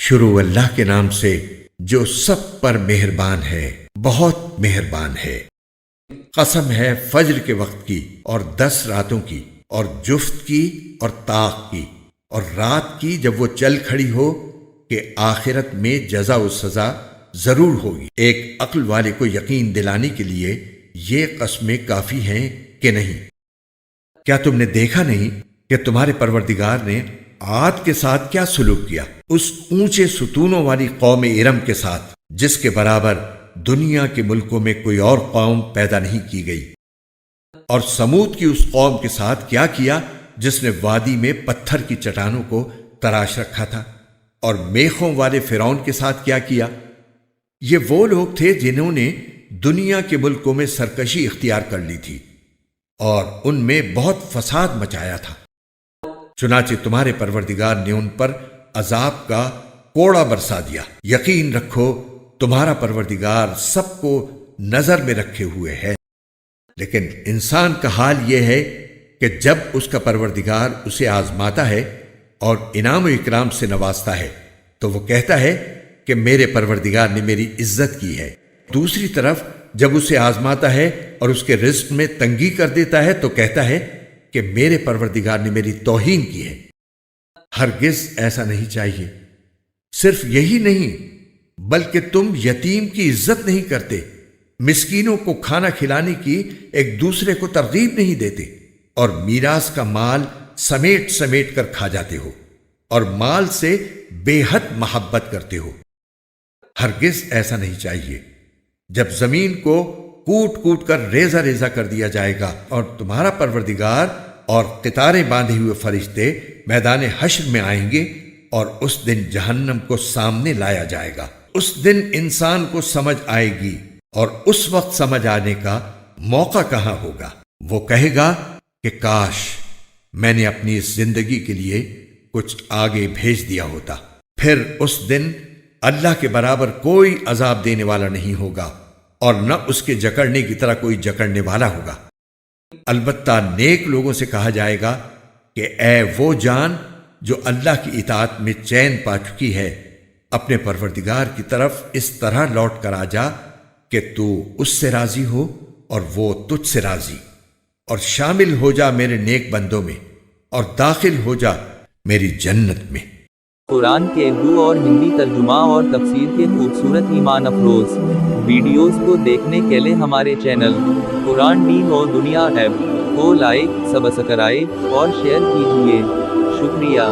شروع اللہ کے نام سے جو سب پر مہربان ہے، بہت مہربان ہے۔ قسم ہے فجر کے وقت کی اور 10 راتوں کی اور جفت کی اور طاق کی اور رات کی جب وہ چل کھڑی ہو کہ آخرت میں جزا و سزا ضرور ہوگی۔ ایک عقل والے کو یقین دلانے کے لیے یہ قسمیں کافی ہیں کہ نہیں؟ کیا تم نے دیکھا نہیں کہ تمہارے پروردگار نے عاد کے ساتھ کیا سلوک کیا، اس اونچے ستونوں والی قوم ارم کے ساتھ جس کے برابر دنیا کے ملکوں میں کوئی اور قوم پیدا نہیں کی گئی، اور سمود کی اس قوم کے ساتھ کیا کیا جس نے وادی میں پتھر کی چٹانوں کو تراش رکھا تھا، اور میخوں والے فرعون کے ساتھ کیا کیا۔ یہ وہ لوگ تھے جنہوں نے دنیا کے ملکوں میں سرکشی اختیار کر لی تھی اور ان میں بہت فساد مچایا تھا۔ چنانچہ تمہارے پروردگار نے ان پر عذاب کا کوڑا برسا دیا۔ یقین رکھو تمہارا پروردگار سب کو نظر میں رکھے ہوئے ہے، لیکن انسان کا حال یہ ہے کہ جب اس کا پروردگار اسے آزماتا ہے اور انعام و اکرام سے نوازتا ہے تو وہ کہتا ہے کہ میرے پروردگار نے میری عزت کی ہے۔ دوسری طرف جب اسے آزماتا ہے اور اس کے رزق میں تنگی کر دیتا ہے تو کہتا ہے کہ میرے پروردگار نے میری توہین کی ہے۔ ہرگز ایسا نہیں چاہیے۔ صرف یہی نہیں بلکہ تم یتیم کی عزت نہیں کرتے، مسکینوں کو کھانا کھلانے کی ایک دوسرے کو ترغیب نہیں دیتے، اور میراث کا مال سمیٹ سمیٹ کر کھا جاتے ہو اور مال سے بے حد محبت کرتے ہو۔ ہرگز ایسا نہیں چاہیے۔ جب زمین کو کوٹ کوٹ کر ریزہ ریزہ کر دیا جائے گا اور تمہارا پروردگار اور قطاریں باندھے ہوئے فرشتے میدان حشر میں آئیں گے اور اس دن جہنم کو سامنے لایا جائے گا، اس دن انسان کو سمجھ آئے گی، اور اس وقت سمجھ آنے کا موقع کہاں ہوگا؟ وہ کہے گا کہ کاش میں نے اپنی اس زندگی کے لیے کچھ آگے بھیج دیا ہوتا۔ پھر اس دن اللہ کے برابر کوئی عذاب دینے والا نہیں ہوگا اور نہ اس کے جکڑنے کی طرح کوئی جکڑنے والا ہوگا۔ البتہ نیک لوگوں سے کہا جائے گا کہ اے وہ جان جو اللہ کی اطاعت میں چین پا چکی ہے، اپنے پروردگار کی طرف اس طرح لوٹ کر آ جا کہ تو اس سے راضی ہو اور وہ تجھ سے راضی، اور شامل ہو جا میرے نیک بندوں میں اور داخل ہو جا میری جنت میں۔ قرآن کے اردو اور ہندی ترجمہ اور تفسیر کے خوبصورت ایمان افروز ویڈیوز کو دیکھنے کے لیے ہمارے چینل قرآن دین اور دنیا ایپ کو لائک، سبسکرائب اور شیئر کیجیے۔ شکریہ۔